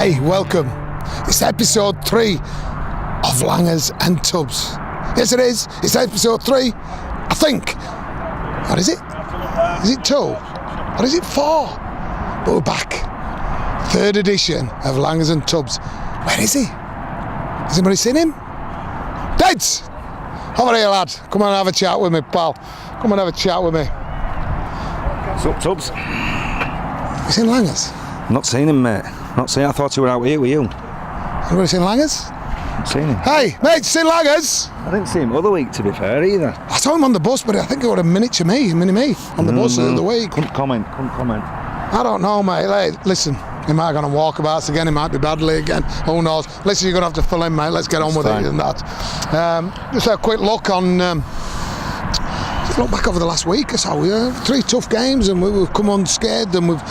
Hey, welcome. It's episode 3 of Langers and Tubbs. Yes, it is. It's episode 3, I think. Or is it? Is it 2? Or is it 4? But we're back. 3rd edition of Langers and Tubbs. Where is he? Has anybody seen him? Deds! Over here, lad. Come on and have a chat with me, pal. Come and have a chat with me. What's up, Tubbs? You seen Langers? Not seen him, mate. Not seen him. I thought he were out here with you. Anybody seen Langers? Not seen him. Hey, mate, you seen Langers? I didn't see him other week, to be fair, either. I saw him on the bus, but I think it was a mini me on the bus the other week. Couldn't comment. I don't know, mate. Hey, listen, he might have gone on walkabouts again, he might be badly again, who knows. Listen, you're going to have to fill in, mate. Let's get on with it and that. Just a quick look on... look back over the last week or so. 3 tough games and we've come unscathed and we've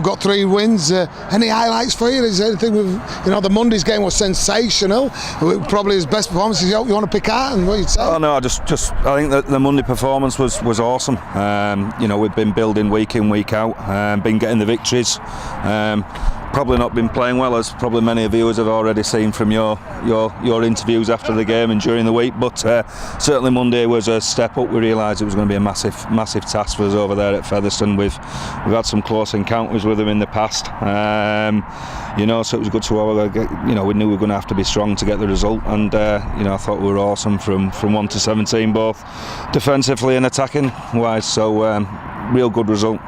got 3 wins. Any highlights for you? Is there anything the Monday's game was sensational. Probably his best performances you want to pick out, and what you'd say? Oh no, I think that the Monday performance was awesome. We've been building week in, week out, been getting the victories. Probably not been playing well, as probably many of you have already seen from your interviews after the game and during the week, but certainly Monday was a step up. We realised it was going to be a massive task for us over there at Featherstone. We've had some close encounters with them in the past, so it was good to we knew we were going to have to be strong to get the result, and I thought we were awesome from 1 to 17, both defensively and attacking wise, so real good result.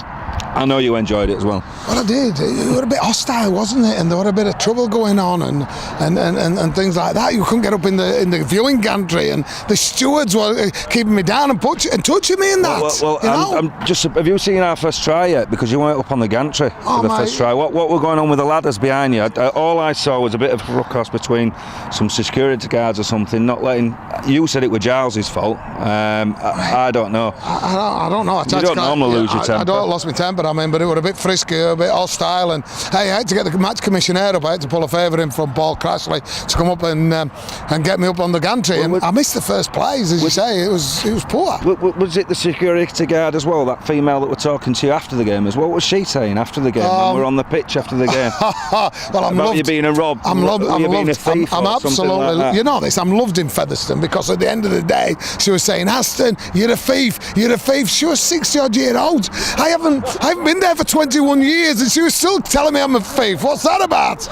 I know you enjoyed it as well. Well, I did. It was a bit hostile, wasn't it? And there was a bit of trouble going on and things like that. You couldn't get up in the viewing gantry, and the stewards were keeping me down and touching me in that. Have you seen our first try yet? Because you weren't up on the gantry for the first try. What were going on with the ladders behind you? All I saw was a bit of a ruckus between some security guards or something, not letting... You said it was Giles' fault. I don't know. I don't know. You don't normally lose your temper. I don't lost my temper, but it was a bit frisky, a bit hostile, and hey, I had to get the match commissioner up. I had to pull a favour in from Paul Crashley to come up and get me up on the gantry, and I missed the first plays, as you say. It was poor. Was it the security guard as well, that female that were talking to you after the game as well? What was she saying after the game when we were on the pitch after the game? Well, I'm about loved. You being a rob. I'm loved. Being a thief I'm absolutely. Like you know this. I'm loved in Featherstone, because at the end of the day, she was saying, "Aston, you're a thief. You're a thief." She was 60-odd years old. I haven't been there for 21 years, and she was still telling me I'm a thief. What's that about?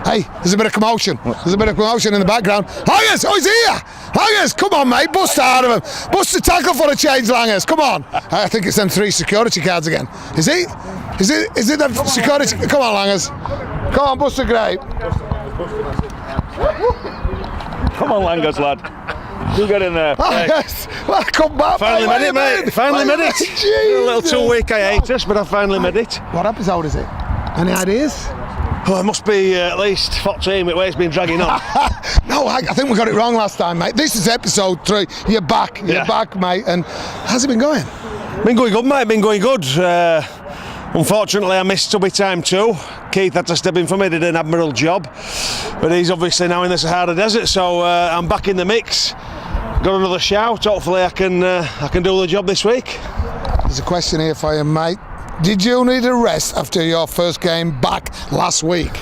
Hey, there's a bit of commotion. There's a bit of commotion in the background. Langers, oh, he's here! Langers, come on, mate, bust out of him. Bust the tackle for a change, Langers. Come on. I think it's them 3 security cards again. Is it the security? Come on, Langers. Come on, bust the grape. Come on, Langers, lad. You get in there. Yes. Well, come back. Finally made it, mate. Finally made it. A little 2-week hiatus, but I finally made it. What episode is it? Any ideas? Oh, it must be at least 14 with where it's been dragging on. No, I think we got it wrong last time, mate. This is episode 3. You're back. You're back, mate. And how's it been going? Been going good, mate. Been going good. Unfortunately, I missed Tubby time too. Keith had to step in for me, did an admirable job. But he's obviously now in the Sahara Desert, so I'm back in the mix. Got another shout. Hopefully I can do the job this week. There's a question here for you, mate. Did you need a rest after your first game back last week?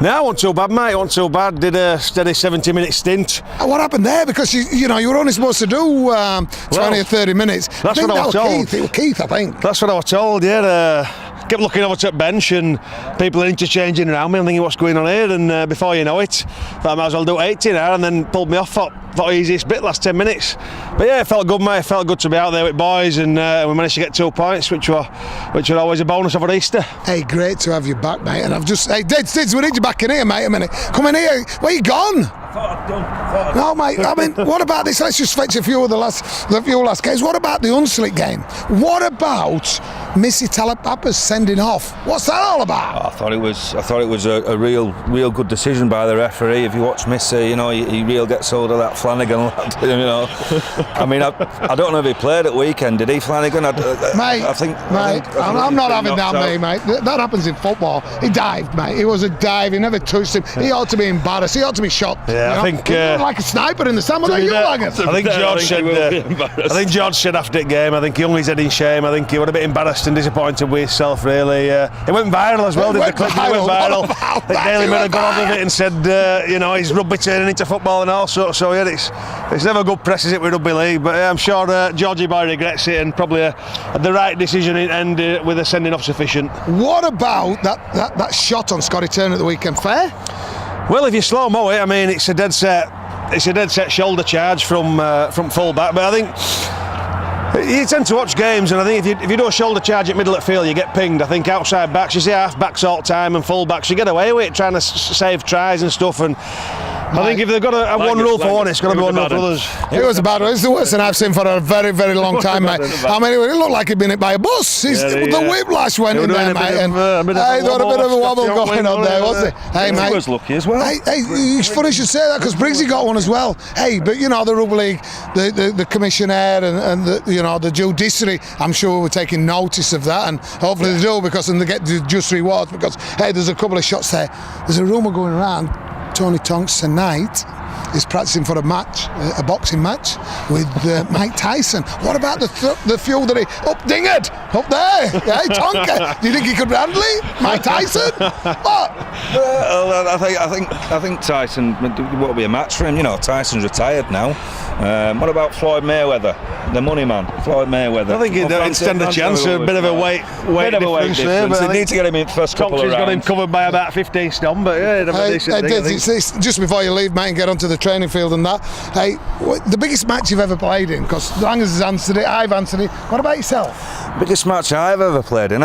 No, it wasn't too bad, mate. It wasn't too bad. Did a steady 70-minute stint. What happened there? Because you were only supposed to do 20 or 30 minutes. That's what I was told. It was Keith, I think. That's what I was told. Yeah. Kept looking over to the bench and people are interchanging around me. I'm thinking, what's going on here? And before you know it, thought I might as well do 80 now, and then pulled me off. Thought easiest bit, last 10 minutes. But yeah, it felt good, mate. It felt good to be out there with boys, and we managed to get 2 points, which were always a bonus over Easter. Hey, great to have you back, mate. And Dids, we need you back in here, mate. A minute. Come in here. Where you gone? No, mate. I mean, what about this? Let's just fetch a few of the last games. What about the Hunslet game? What about Missy Talapapa's sending off? What's that all about? I thought it was a real good decision by the referee. If you watch Missy, he real gets hold of that Flanagan lad. I mean, I don't know if he played at weekend. Did he, Flanagan? I'm not having that, mate. That happens in football. He dived, mate. It was a dive. He never touched him. He ought to be embarrassed. He ought to be shot. Yeah, I think like a sniper in the sand. I think George said after the game, I think he hung his head in shame. I think he was a bit embarrassed depressed and disappointed with himself, really. It went viral as well, didn't it? It went viral. The Daily Mirror got on with it and said, he's rugby turning into football and all sorts. So yeah, it's never good press, is it, with rugby league? But I'm sure Georgie Boy regrets it, and probably the right decision in end with a sending off sufficient. What about that shot on Scotty Turner at the weekend? Fair? Well, if you slow-mo it, I mean, it's a dead set shoulder charge from full back. But I think you tend to watch games, and I think if you do a shoulder charge at middle of field, you get pinged. I think outside backs, you see half backs all the time, and full backs, you get away with it, trying to save tries and stuff. And I think if they've got to have one rule for one, it's got to be one rule for others. It was a bad one. It's the worst thing I've seen for a very, very long time, mate. I mean, it looked like he'd been hit by a bus. The whiplash went in there, mate. And there was a bit of a wobble going on there, was it? Hey, mate. He was lucky as well. Hey, it's funny you should say that, because Briggsy got one as well. Hey, but the rugby league, the commissioner and the judiciary, I'm sure we're taking notice of that, and hopefully they do, because then they get the just rewards. Because hey, there's a couple of shots there. There's a rumour going around. Tony Tonks tonight is practicing for a boxing match with Mike Tyson. What about the few that he up-dinged up there? Hey, Tonka, do you think he could handle it? Mike Tyson? What? Well, I think Tyson will be a match for him. Tyson's retired now. What about Floyd Mayweather, the money man, Floyd Mayweather? I think he'd stand a chance. A bit of a weight difference there. They need to get him in first couple of rounds. Got him covered by about 15 stone, but yeah, he'd have a decent thing. It's just before you leave, mate, and get onto the training field and that. Hey, the biggest match you've ever played in? Because Langers has answered it, I've answered it. What about yourself? Biggest match I've ever played in?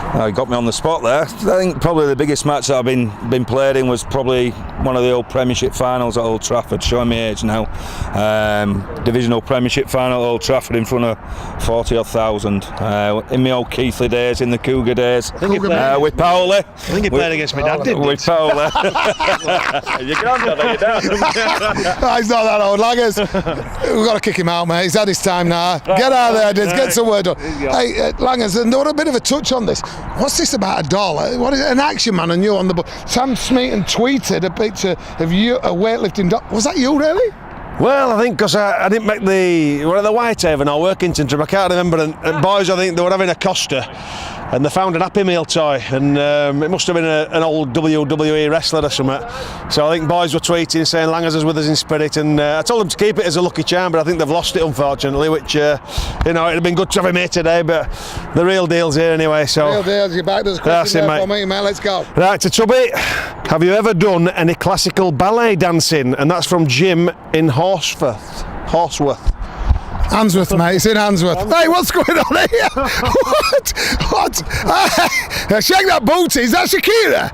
You got me on the spot there. I think probably the biggest match that I've been played in was probably one of the old Premiership finals at Old Trafford, showing me age now. Divisional Premiership final at Old Trafford in front of 40 odd thousand. In my old Keithley days, in the Cougar days, with Paoli. I think he played against my dad, didn't he? With Paoli. Your granddad or your dad? He's not that old, Langers. We've got to kick him out, mate. He's had his time now. Get out of there, Diz. Get some word done. Hey, Langers, and there was a bit of a touch on this. What's this about a doll? What is it? An action man and you on the book? Sam Smeaton tweeted a picture of you, a weightlifting doll. Was that you, really? Well, I think because I didn't make the Whitehaven or Workington trip, I can't remember. And boys, I think they were having a Costa, and they found an Happy Meal toy, and it must have been an old WWE wrestler or something. So I think boys were tweeting saying Langers is with us in spirit, and I told them to keep it as a lucky charm, but I think they've lost it, unfortunately, which it'd have been good to have him here today, but the real deal's here anyway. So real deal's, you're back. There's a question there for me, mate. Let's go. Right, to Tubby, have you ever done any classical ballet dancing? And that's from Jim in Horsworth. Handsworth, mate. It's in Handsworth. Hey, what's going on here? What? Shake that booty. Is that Shakira?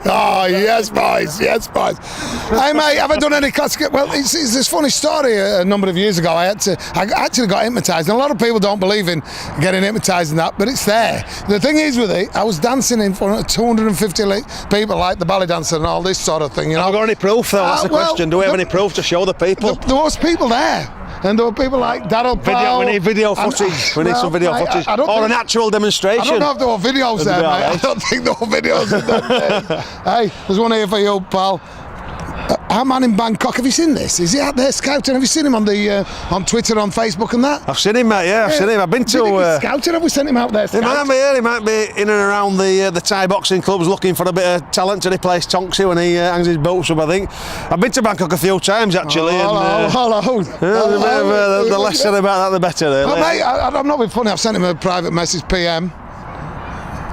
Oh, yes, boys. Hey, mate, have I done any classical? Well, it's this funny story. A number of years ago, I actually got hypnotised. And a lot of people don't believe in getting hypnotised and that, but it's there. The thing is with it, I was dancing in front of 250 people, like the ballet dancer and all this sort of thing. Have we got any proof, though? That's the question. Do we have any proof to show the people? There was people there. And there were people like Daryl Powell. We need video footage. We need some video footage. Or an actual demonstration. I don't know if there were videos there, mate. I don't think there were videos in that. Hey, there's one here for you, pal. Our man in Bangkok, have you seen this? Is he out there scouting? Have you seen him on Twitter, on Facebook and that? I've seen him, mate, yeah, I've seen him. I've been to... scouting? Have we sent him out there scouting? He might be in and around the Thai boxing clubs looking for a bit of talent to replace Tonksy when he hangs his boots up, I think. I've been to Bangkok a few times, actually. Hello. The less said about that, the better, really. Well, mate, I'm not being funny. I've sent him a private message, PM.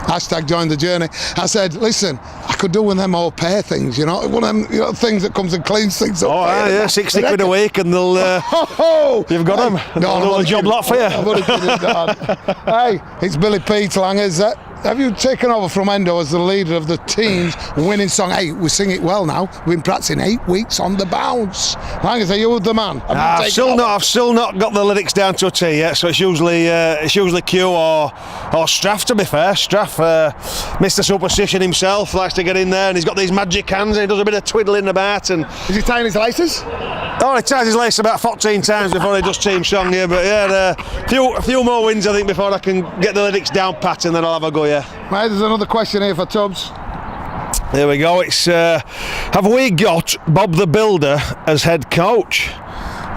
# join the journey. I said, listen, I could do one of them all pair things, one of them things that comes and cleans things up. Oh, yeah, 60 quid a week and they'll... you've got them. No, a job lot for you. Hey, it's Billy Pete Langers. Have you taken over from Endo as the leader of the team's winning song? Hey, we sing it well now. We've been practicing 8 weeks on the bounce. Langers, are you the man? I've still not got the lyrics down to a T yet, so it's usually Q or Straff, to be fair. Straff, Mr. Superstition himself, likes to get in there, and he's got these magic hands and he does a bit of twiddling about. And is he tying his laces? Oh, he ties his lace about 14 times before he does team song, yeah. But yeah, a few more wins, I think, before I can get the lyrics down pat, and then I'll have a go, yeah. Mate, there's another question here for Tubbs. There we go. It's have we got Bob the Builder as head coach?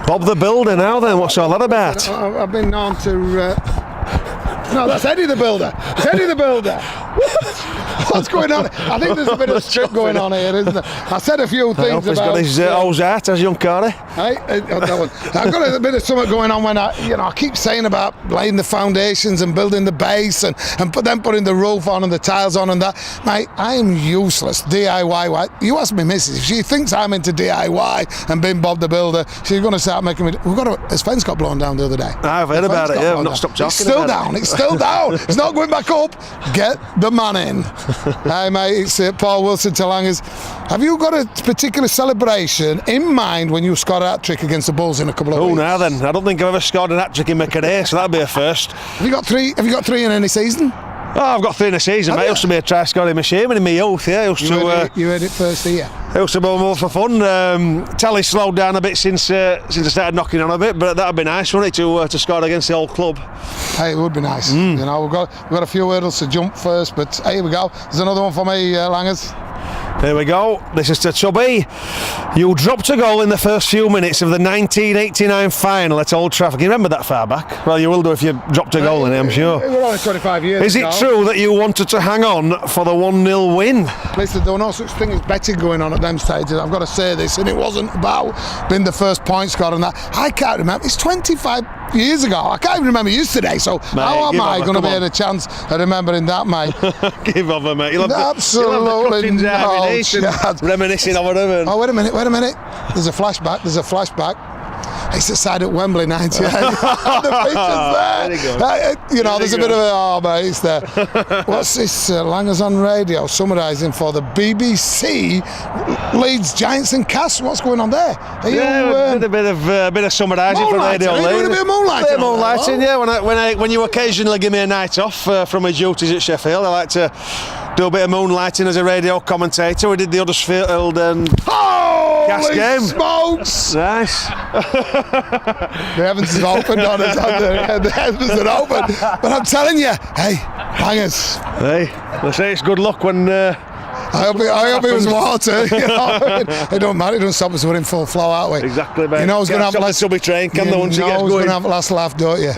Bob the Builder now then, what's all that about? I've been known to... No, that's Eddie the Builder. It's Eddie the Builder. What's going on? I think there's a bit of strip going on here, isn't there? I said a few things He's about... got his O's out, as young Corey. Hey, I've got a bit of something going on when I keep saying about laying the foundations and building the base and then putting the roof on and the tiles on and that. Mate, I am useless. DIY. You ask me missus, if she thinks I'm into DIY and being Bob the Builder, she's going to start making me... His fence got blown down the other day. I've heard about it, yeah. I've not stopped talking It's still down. It's still down. It's not going back up. Get the man in. Hey, mate, it's Paul Wilson Talangers. Have you got a particular celebration in mind when you scored a hat-trick against the Bulls in a couple of weeks? Oh, now then. I don't think I've ever scored a hat-trick in my career, so that'd be a first. Have you got three in any season? Oh, I've got 3 in a season, mate. It used to be a try-scoring machine in my youth, yeah. You heard it first here. It used to be more for fun. Tally's slowed down a bit since I started knocking on a bit, but that'd be nice, wouldn't it, to score against the old club? Hey, it would be nice. You know, we've got a few hurdles to jump first, but here we go. There's another one for me, Langers. Here we go. This is to Tubby. You dropped a goal in the first few minutes of the 1989 final at Old Trafford. Can you remember that far back? Well, you will do if you dropped a goal in it, I'm sure. It was only 25 years Is ago. it true that you wanted to hang on for the 1-0 win? Listen, there was no such thing as betting going on at them stages. I've got to say this, and it wasn't about being the first point scorer and that. I can't remember. It's 25 years ago. I can't even remember yesterday, so mate, how am I going to be at a chance of remembering that, mate? Give over, mate. You'll have Absolutely no chance. Reminiscing over them. Oh, wait a minute. There's a flashback. It's the side at Wembley 98. The picture's there. You know, there's a bit of mate, it's there. What's this? Langers on radio summarising for the BBC Leeds Giants and Cass. What's going on there? A bit of summarising for Radio Leeds. A bit of moonlighting. Yeah. When you occasionally give me a night off from my duties at Sheffield, I like to do a bit of moonlighting as a radio commentator. We did the Huddersfield and Cass game. Smokes! Nice. The heavens have opened on us. The heavens are open. But I'm telling you, hey, Langers. Hey, they say it's good luck when. I hope it was water. You know? It don't matter. It doesn't stop us. We're in full flow, aren't we? Exactly, mate. You know who's going to have last. Subby train, can the once you you get going. going to have last laugh, don't you?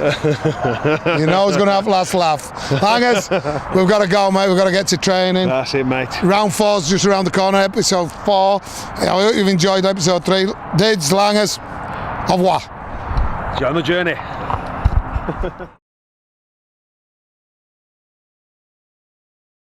You know who's going to have last laugh. Langers, we've got to go, mate. We've got to get to training. That's it, mate. Round 4's just around the corner. Episode 4. I hope you've enjoyed episode 3. Dids, Langers, au revoir. See you on the journey.